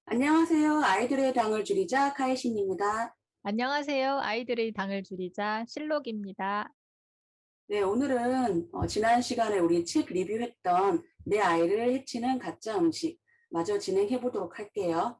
안녕하세요. 아이들의 당을 줄이자 카이신입니다. 안녕하세요. 아이들의 당을 줄이자 실록입니다. 네, 오늘은 지난 시간에 우리 책 리뷰했던 내 아이를 해치는 가짜 음식 마저 진행해 보도록 할게요.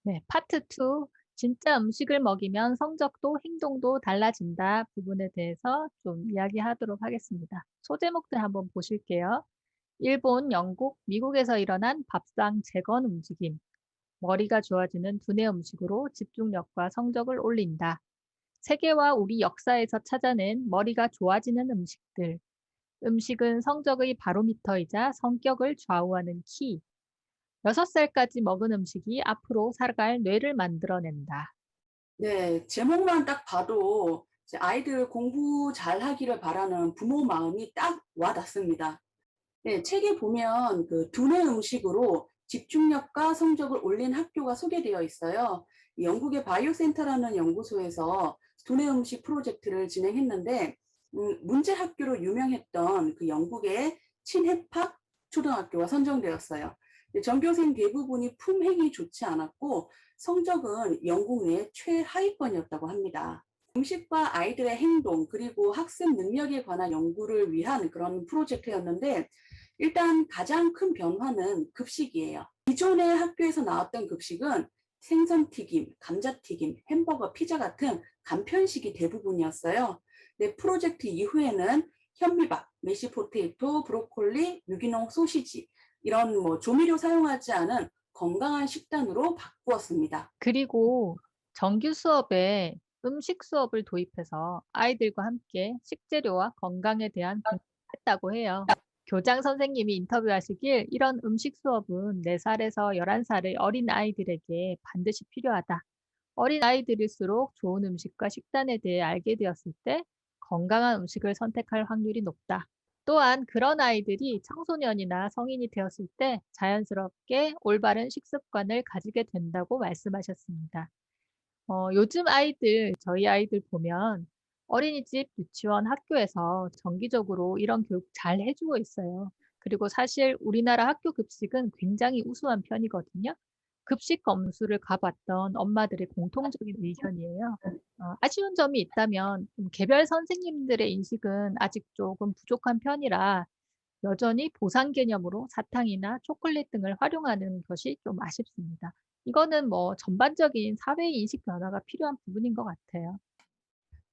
네, 파트 2. 진짜 음식을 먹이면 성적도 행동도 달라진다 부분에 대해서 좀 이야기하도록 하겠습니다. 소제목들 한번 보실게요. 일본, 영국, 미국에서 일어난 밥상 재건 움직임. 머리가 좋아지는 두뇌 음식으로 집중력과 성적을 올린다. 세계와 우리 역사에서 찾아낸 머리가 좋아지는 음식들. 음식은 성적의 바로미터이자 성격을 좌우하는 키. 6살까지 먹은 음식이 앞으로 살아갈 뇌를 만들어낸다. 네, 제목만 딱 봐도 이제 아이들 공부 잘하기를 바라는 부모 마음이 딱 와닿습니다. 네, 책에 보면 그 두뇌 음식으로 집중력과 성적을 올린 학교가 소개되어 있어요. 영국의 바이오센터라는 연구소에서 두뇌 음식 프로젝트를 진행했는데 문제 학교로 유명했던 그 영국의 친해팍 초등학교가 선정되었어요. 전교생 대부분이 품행이 좋지 않았고 성적은 영국 내 최하위권이었다고 합니다. 음식과 아이들의 행동 그리고 학습 능력에 관한 연구를 위한 그런 프로젝트였는데 일단 가장 큰 변화는 급식이에요. 기존의 학교에서 나왔던 급식은 생선튀김, 감자튀김, 햄버거, 피자 같은 간편식이 대부분이었어요. 네, 프로젝트 이후에는 현미밥, 메시포테이토, 브로콜리, 유기농 소시지 이런 조미료 사용하지 않은 건강한 식단으로 바꾸었습니다. 그리고 정규 수업에 음식 수업을 도입해서 아이들과 함께 식재료와 건강에 대한 공부를 했다고 해요. 교장 선생님이 인터뷰하시길 이런 음식 수업은 4살에서 11살의 어린 아이들에게 반드시 필요하다. 어린 아이들일수록 좋은 음식과 식단에 대해 알게 되었을 때 건강한 음식을 선택할 확률이 높다. 또한 그런 아이들이 청소년이나 성인이 되었을 때 자연스럽게 올바른 식습관을 가지게 된다고 말씀하셨습니다. 요즘 아이들, 저희 아이들 보면 어린이집, 유치원, 학교에서 정기적으로 이런 교육 잘 해주고 있어요. 그리고 사실 우리나라 학교 급식은 굉장히 우수한 편이거든요. 급식 검수를 가봤던 엄마들의 공통적인 의견이에요. 아쉬운 점이 있다면 개별 선생님들의 인식은 아직 조금 부족한 편이라 여전히 보상 개념으로 사탕이나 초콜릿 등을 활용하는 것이 좀 아쉽습니다. 이거는 뭐 전반적인 사회 인식 변화가 필요한 부분인 것 같아요.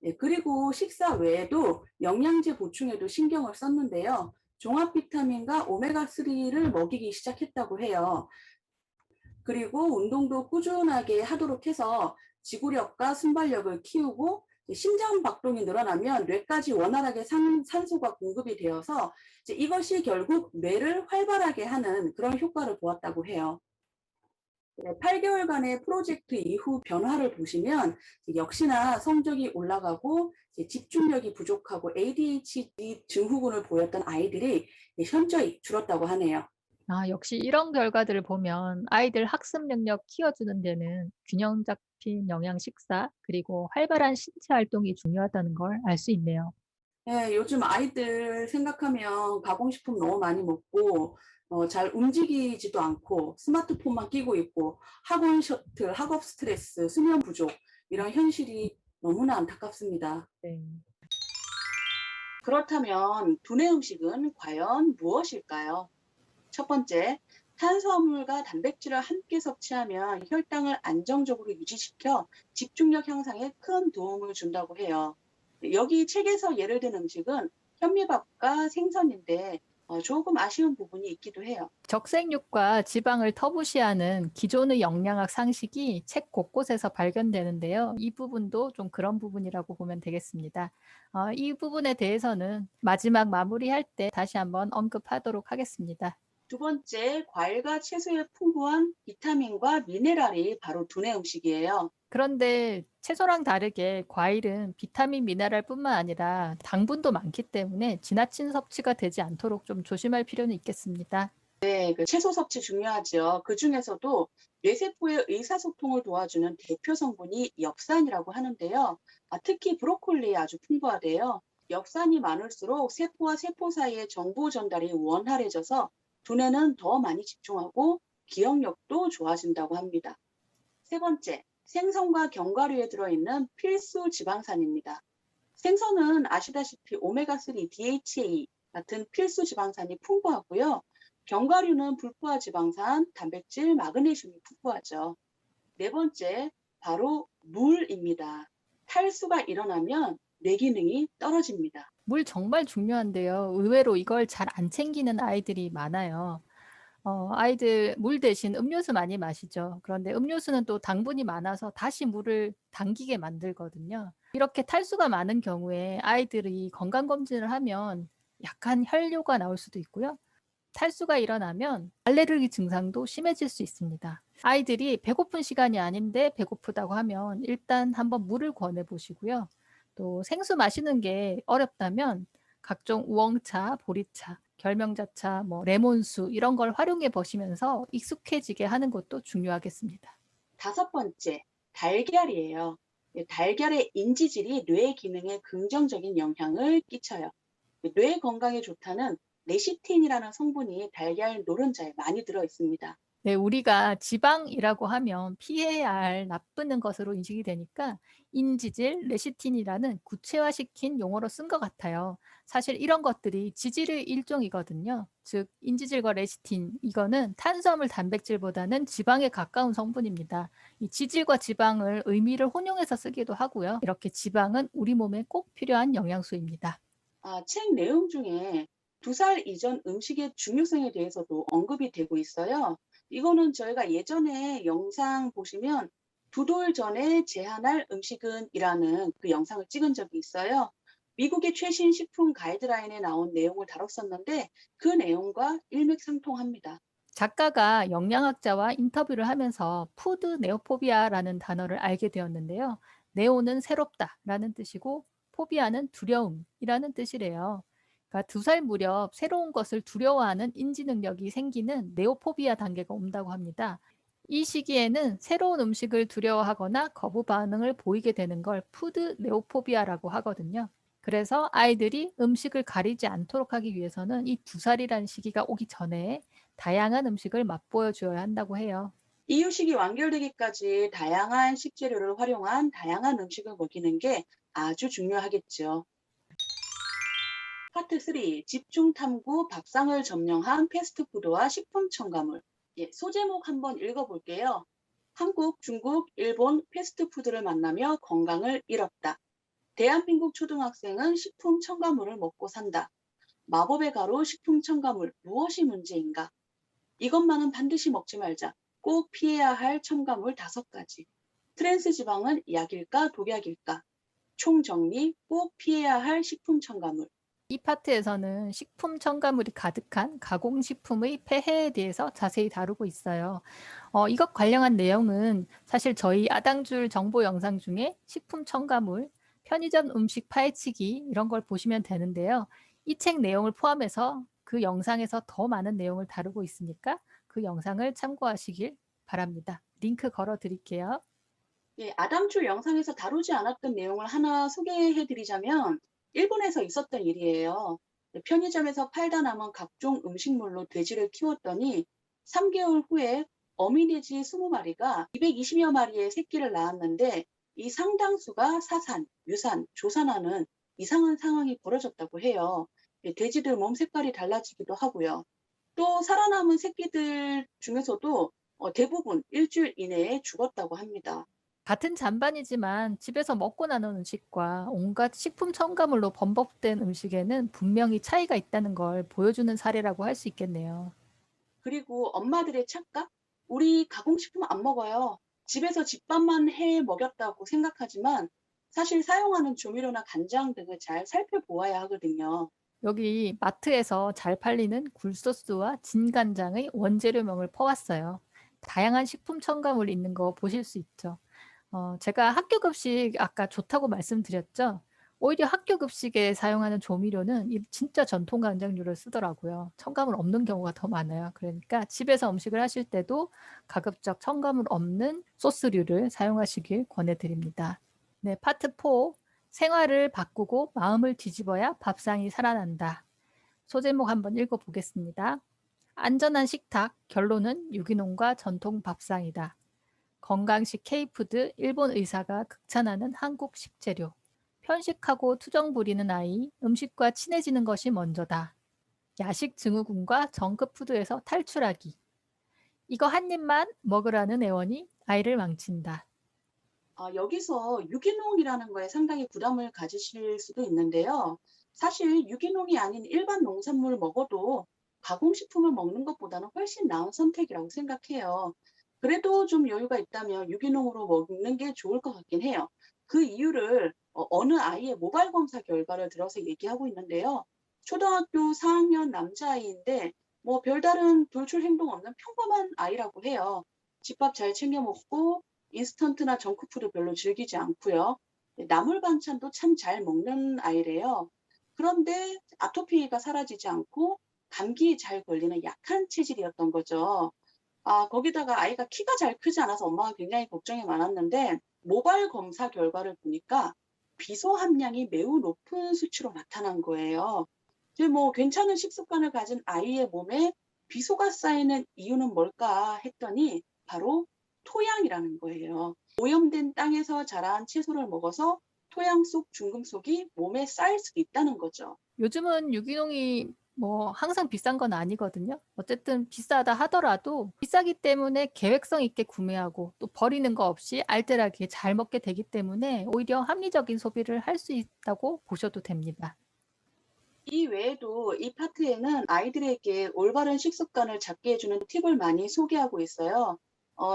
네, 그리고 식사 외에도 영양제 보충에도 신경을 썼는데요. 종합 비타민과 오메가3를 먹이기 시작했다고 해요. 그리고 운동도 꾸준하게 하도록 해서 지구력과 순발력을 키우고 심장 박동이 늘어나면 뇌까지 원활하게 산소가 공급이 되어서 이제 이것이 결국 뇌를 활발하게 하는 그런 효과를 보았다고 해요. 8개월간의 프로젝트 이후 변화를 보시면 역시나 성적이 올라가고 집중력이 부족하고 ADHD 증후군을 보였던 아이들이 현저히 줄었다고 하네요. 역시 이런 결과들을 보면 아이들 학습 능력 키워주는 데는 균형 잡힌 영양 식사, 그리고 활발한 신체 활동이 중요하다는 걸 알 수 있네요. 예, 요즘 아이들 생각하면 가공식품 너무 많이 먹고 잘 움직이지도 않고 스마트폰만 끼고 있고 학원 셔틀, 학업 스트레스, 수면 부족 이런 현실이 너무나 안타깝습니다. 네. 그렇다면 두뇌 음식은 과연 무엇일까요? 첫 번째, 탄수화물과 단백질을 함께 섭취하면 혈당을 안정적으로 유지시켜 집중력 향상에 큰 도움을 준다고 해요. 여기 책에서 예를 든 음식은 현미밥과 생선인데 조금 아쉬운 부분이 있기도 해요. 적색육과 지방을 터부시하는 기존의 영양학 상식이 책 곳곳에서 발견되는데요. 이 부분도 좀 그런 부분이라고 보면 되겠습니다. 이 부분에 대해서는 마지막 마무리할 때 다시 한번 언급하도록 하겠습니다. 두 번째, 과일과 채소에 풍부한 비타민과 미네랄이 바로 두뇌 음식이에요. 그런데 채소랑 다르게 과일은 비타민, 미네랄뿐만 아니라 당분도 많기 때문에 지나친 섭취가 되지 않도록 좀 조심할 필요는 있겠습니다. 네, 그 채소 섭취 중요하죠. 그중에서도 뇌세포의 의사소통을 도와주는 대표 성분이 엽산이라고 하는데요. 특히 브로콜리에 아주 풍부하대요. 엽산이 많을수록 세포와 세포 사이의 정보 전달이 원활해져서 두뇌는 더 많이 집중하고 기억력도 좋아진다고 합니다. 세 번째, 생선과 견과류에 들어있는 필수 지방산입니다. 생선은 아시다시피 오메가3, DHA 같은 필수 지방산이 풍부하고요. 견과류는 불포화 지방산, 단백질, 마그네슘이 풍부하죠. 네 번째, 바로 물입니다. 탈수가 일어나면 뇌 기능이 떨어집니다. 물 정말 중요한데요. 의외로 이걸 잘 안 챙기는 아이들이 많아요. 아이들 물 대신 음료수 많이 마시죠. 그런데 음료수는 또 당분이 많아서 다시 물을 당기게 만들거든요. 이렇게 탈수가 많은 경우에 아이들이 건강검진을 하면 약한 혈뇨가 나올 수도 있고요. 탈수가 일어나면 알레르기 증상도 심해질 수 있습니다. 아이들이 배고픈 시간이 아닌데 배고프다고 하면 일단 한번 물을 권해 보시고요. 또 생수 마시는 게 어렵다면 각종 우엉차, 보리차, 결명자차, 레몬수 이런 걸 활용해 보시면서 익숙해지게 하는 것도 중요하겠습니다. 다섯 번째, 달걀이에요. 달걀의 인지질이 뇌 기능에 긍정적인 영향을 끼쳐요. 뇌 건강에 좋다는 레시틴이라는 성분이 달걀 노른자에 많이 들어 있습니다. 네, 우리가 지방이라고 하면 피해야 할 나쁜 것으로 인식이 되니까 인지질, 레시틴이라는 구체화시킨 용어로 쓴 것 같아요. 사실 이런 것들이 지질의 일종이거든요. 즉, 인지질과 레시틴, 이거는 탄수화물 단백질보다는 지방에 가까운 성분입니다. 이 지질과 지방을 의미를 혼용해서 쓰기도 하고요. 이렇게 지방은 우리 몸에 꼭 필요한 영양소입니다. 책 내용 중에 2살 이전 음식의 중요성에 대해서도 언급이 되고 있어요. 이거는 저희가 예전에 영상 보시면 2돌 전에 제한할 음식은 이라는 그 영상을 찍은 적이 있어요. 미국의 최신 식품 가이드라인에 나온 내용을 다뤘었는데 그 내용과 일맥상통합니다. 작가가 영양학자와 인터뷰를 하면서 푸드 네오포비아라는 단어를 알게 되었는데요. 네오는 새롭다라는 뜻이고 포비아는 두려움이라는 뜻이래요. 그러니까 2살 무렵 새로운 것을 두려워하는 인지 능력이 생기는 네오포비아 단계가 온다고 합니다. 이 시기에는 새로운 음식을 두려워하거나 거부 반응을 보이게 되는 걸 푸드 네오포비아라고 하거든요. 그래서 아이들이 음식을 가리지 않도록 하기 위해서는 이 2살이라는 시기가 오기 전에 다양한 음식을 맛보여 주어야 한다고 해요. 이유식이 완결되기까지 다양한 식재료를 활용한 다양한 음식을 먹이는 게 아주 중요하겠죠. 파트 3. 집중 탐구 밥상을 점령한 패스트푸드와 식품 첨가물. 소제목 한번 읽어볼게요. 한국, 중국, 일본 패스트푸드를 만나며 건강을 잃었다. 대한민국 초등학생은 식품 첨가물을 먹고 산다. 마법의 가루 식품 첨가물 무엇이 문제인가? 이것만은 반드시 먹지 말자. 꼭 피해야 할 첨가물 5가지. 트랜스 지방은 약일까 독약일까? 총정리 꼭 피해야 할 식품 첨가물. 이 파트에서는 식품 첨가물이 가득한 가공식품의 폐해에 대해서 자세히 다루고 있어요. 이것 관련한 내용은 사실 저희 아당줄 정보 영상 중에 식품 첨가물, 편의점 음식 파헤치기 이런 걸 보시면 되는데요. 이 책 내용을 포함해서 그 영상에서 더 많은 내용을 다루고 있으니까 그 영상을 참고하시길 바랍니다. 링크 걸어 드릴게요. 아담줄 영상에서 다루지 않았던 내용을 하나 소개해 드리자면 일본에서 있었던 일이에요. 편의점에서 팔다 남은 각종 음식물로 돼지를 키웠더니 3개월 후에 어미돼지 20마리가 220여 마리의 새끼를 낳았는데 이 상당수가 사산, 유산, 조산하는 이상한 상황이 벌어졌다고 해요. 돼지들 몸 색깔이 달라지기도 하고요. 또 살아남은 새끼들 중에서도 대부분 일주일 이내에 죽었다고 합니다. 같은 잔반이지만 집에서 먹고 나눈 음식과 온갖 식품 첨가물로 범벅된 음식에는 분명히 차이가 있다는 걸 보여주는 사례라고 할 수 있겠네요. 그리고 엄마들의 착각? 우리 가공식품 안 먹어요. 집에서 집밥만 해 먹였다고 생각하지만 사실 사용하는 조미료나 간장 등을 잘 살펴보아야 하거든요. 여기 마트에서 잘 팔리는 굴소스와 진간장의 원재료명을 퍼왔어요. 다양한 식품 첨가물이 있는 거 보실 수 있죠. 제가 학교 급식 아까 좋다고 말씀드렸죠. 오히려 학교 급식에 사용하는 조미료는 이 진짜 전통 간장류를 쓰더라고요. 첨가물 없는 경우가 더 많아요. 그러니까 집에서 음식을 하실 때도 가급적 첨가물 없는 소스류를 사용하시길 권해드립니다. 네, 파트 4. 생활을 바꾸고 마음을 뒤집어야 밥상이 살아난다. 소제목 한번 읽어보겠습니다. 안전한 식탁, 결론은 유기농과 전통 밥상이다. 건강식 K푸드, 일본 의사가 극찬하는 한국 식재료. 편식하고 투정 부리는 아이, 음식과 친해지는 것이 먼저다. 야식 증후군과 정크푸드에서 탈출하기. 이거 한 입만 먹으라는 애원이 아이를 망친다. 여기서 유기농이라는 거에 상당히 부담을 가지실 수도 있는데요. 사실 유기농이 아닌 일반 농산물을 먹어도 가공식품을 먹는 것보다는 훨씬 나은 선택이라고 생각해요. 그래도 좀 여유가 있다면 유기농으로 먹는 게 좋을 것 같긴 해요. 그 이유를 어느 아이의 모발 검사 결과를 들어서 얘기하고 있는데요. 초등학교 4학년 남자아이인데 뭐 별다른 돌출 행동 없는 평범한 아이라고 해요. 집밥 잘 챙겨 먹고 인스턴트나 정크푸드 별로 즐기지 않고요. 나물 반찬도 참 잘 먹는 아이래요. 그런데 아토피가 사라지지 않고 감기에 잘 걸리는 약한 체질이었던 거죠. 거기다가 아이가 키가 잘 크지 않아서 엄마가 굉장히 걱정이 많았는데 모발 검사 결과를 보니까 비소 함량이 매우 높은 수치로 나타난 거예요. 이제 뭐 괜찮은 식습관을 가진 아이의 몸에 비소가 쌓이는 이유는 뭘까 했더니 바로 토양이라는 거예요. 오염된 땅에서 자란 채소를 먹어서 토양 속 중금속이 몸에 쌓일 수 있다는 거죠. 요즘은 유기농이 뭐 항상 비싼 건 아니거든요. 어쨌든 비싸다 하더라도 비싸기 때문에 계획성 있게 구매하고 또 버리는 거 없이 알뜰하게 잘 먹게 되기 때문에 오히려 합리적인 소비를 할 수 있다고 보셔도 됩니다. 이 외에도 이 파트에는 아이들에게 올바른 식습관을 잡게 해주는 팁을 많이 소개하고 있어요.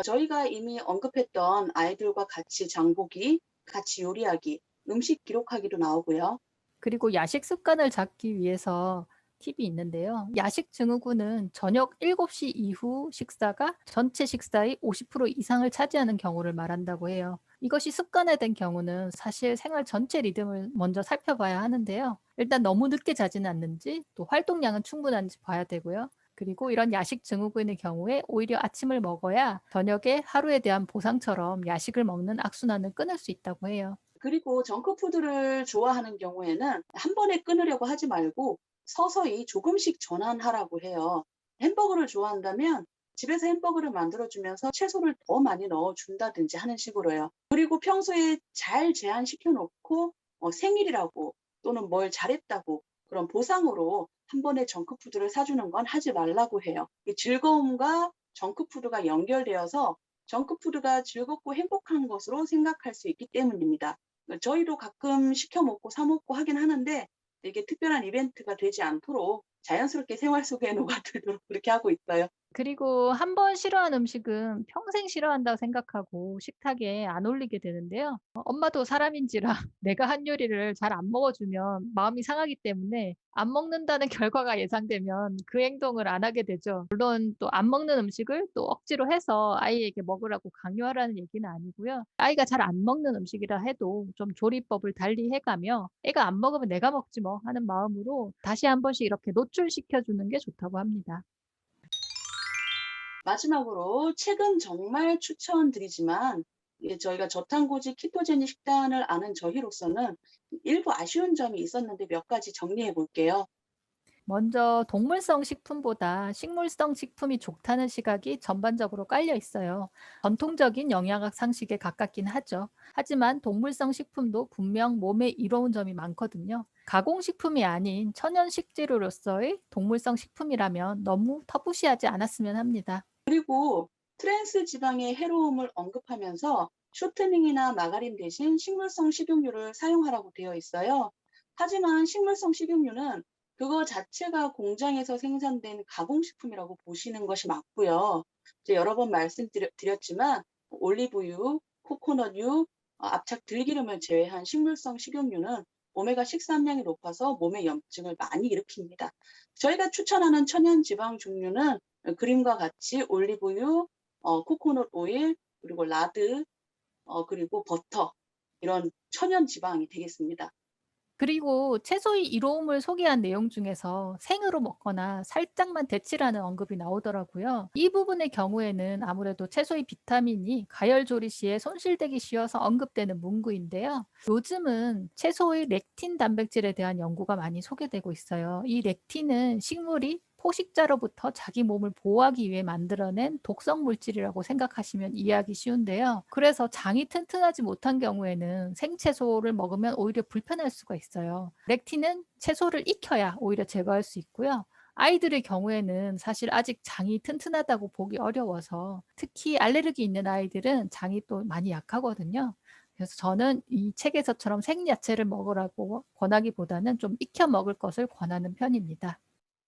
저희가 이미 언급했던 아이들과 같이 장보기, 같이 요리하기, 음식 기록하기도 나오고요. 그리고 야식 습관을 잡기 위해서 팁이 있는데요. 야식 증후군은 저녁 7시 이후 식사가 전체 식사의 50% 이상을 차지하는 경우를 말한다고 해요. 이것이 습관화된 경우는 사실 생활 전체 리듬을 먼저 살펴봐야 하는데요. 일단 너무 늦게 자지는 않는지, 또 활동량은 충분한지 봐야 되고요. 그리고 이런 야식 증후군의 경우에 오히려 아침을 먹어야 저녁에 하루에 대한 보상처럼 야식을 먹는 악순환을 끊을 수 있다고 해요. 그리고 정크푸드를 좋아하는 경우에는 한 번에 끊으려고 하지 말고 서서히 조금씩 전환하라고 해요. 햄버거를 좋아한다면 집에서 햄버거를 만들어주면서 채소를 더 많이 넣어준다든지 하는 식으로요. 그리고 평소에 잘 제한시켜 놓고 생일이라고 또는 뭘 잘했다고 그런 보상으로 한 번에 정크푸드를 사주는 건 하지 말라고 해요. 이 즐거움과 정크푸드가 연결되어서 정크푸드가 즐겁고 행복한 것으로 생각할 수 있기 때문입니다. 저희도 가끔 시켜 먹고 사 먹고 하긴 하는데 이게 특별한 이벤트가 되지 않도록 자연스럽게 생활 속에 녹아들도록 그렇게 하고 있어요. 그리고 한 번 싫어한 음식은 평생 싫어한다고 생각하고 식탁에 안 올리게 되는데요. 엄마도 사람인지라 내가 한 요리를 잘 안 먹어주면 마음이 상하기 때문에 안 먹는다는 결과가 예상되면 그 행동을 안 하게 되죠. 물론 또 안 먹는 음식을 또 억지로 해서 아이에게 먹으라고 강요하라는 얘기는 아니고요. 아이가 잘 안 먹는 음식이라 해도 좀 조리법을 달리 해가며 애가 안 먹으면 내가 먹지 뭐 하는 마음으로 다시 한 번씩 이렇게 노출시켜 주는 게 좋다고 합니다. 마지막으로 책은 정말 추천드리지만 저희가 저탄고지 키토제닉 식단을 아는 저희로서는 일부 아쉬운 점이 있었는데 몇 가지 정리해 볼게요. 먼저 동물성 식품보다 식물성 식품이 좋다는 시각이 전반적으로 깔려 있어요. 전통적인 영양학 상식에 가깝긴 하죠. 하지만 동물성 식품도 분명 몸에 이로운 점이 많거든요. 가공식품이 아닌 천연 식재료로서의 동물성 식품이라면 너무 터부시하지 않았으면 합니다. 그리고 트랜스 지방의 해로움을 언급하면서 쇼트닝이나 마가린 대신 식물성 식용유를 사용하라고 되어 있어요. 하지만 식물성 식용유는 그거 자체가 공장에서 생산된 가공식품이라고 보시는 것이 맞고요. 이제 여러 번 말씀드렸지만 올리브유, 코코넛유, 압착 들기름을 제외한 식물성 식용유는 오메가 6 함량이 높아서 몸에 염증을 많이 일으킵니다. 저희가 추천하는 천연 지방 종류는 그림과 같이 올리브유, 코코넛 오일, 그리고 라드, 그리고 버터 이런 천연 지방이 되겠습니다. 그리고 채소의 이로움을 소개한 내용 중에서 생으로 먹거나 살짝만 데치라는 언급이 나오더라고요. 이 부분의 경우에는 아무래도 채소의 비타민이 가열 조리 시에 손실되기 쉬워서 언급되는 문구인데요. 요즘은 채소의 렉틴 단백질에 대한 연구가 많이 소개되고 있어요. 이 렉틴은 식물이 포식자로부터 자기 몸을 보호하기 위해 만들어낸 독성 물질이라고 생각하시면 이해하기 쉬운데요. 그래서 장이 튼튼하지 못한 경우에는 생채소를 먹으면 오히려 불편할 수가 있어요. 렉틴은 채소를 익혀야 오히려 제거할 수 있고요. 아이들의 경우에는 사실 아직 장이 튼튼하다고 보기 어려워서 특히 알레르기 있는 아이들은 장이 또 많이 약하거든요. 그래서 저는 이 책에서처럼 생야채를 먹으라고 권하기보다는 좀 익혀 먹을 것을 권하는 편입니다.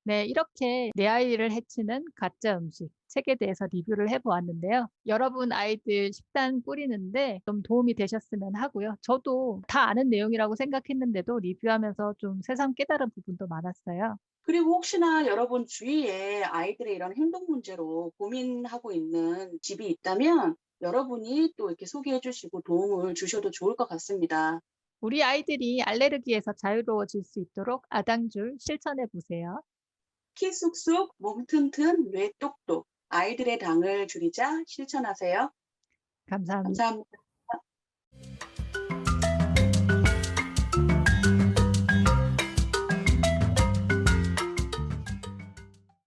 네, 이렇게 내 아이를 해치는 가짜 음식 책에 대해서 리뷰를 해 보았는데요. 여러분 아이들 식단 꾸리는데 좀 도움이 되셨으면 하고요. 저도 다 아는 내용이라고 생각했는데도 리뷰하면서 좀 새삼 깨달은 부분도 많았어요. 그리고 혹시나 여러분 주위에 아이들의 이런 행동 문제로 고민하고 있는 집이 있다면 여러분이 또 이렇게 소개해 주시고 도움을 주셔도 좋을 것 같습니다. 우리 아이들이 알레르기에서 자유로워질 수 있도록 아당줄 실천해 보세요. 키 쑥쑥, 몸 튼튼, 뇌 똑똑. 아이들의 당을 줄이자 실천하세요. 감사합니다. 감사합니다.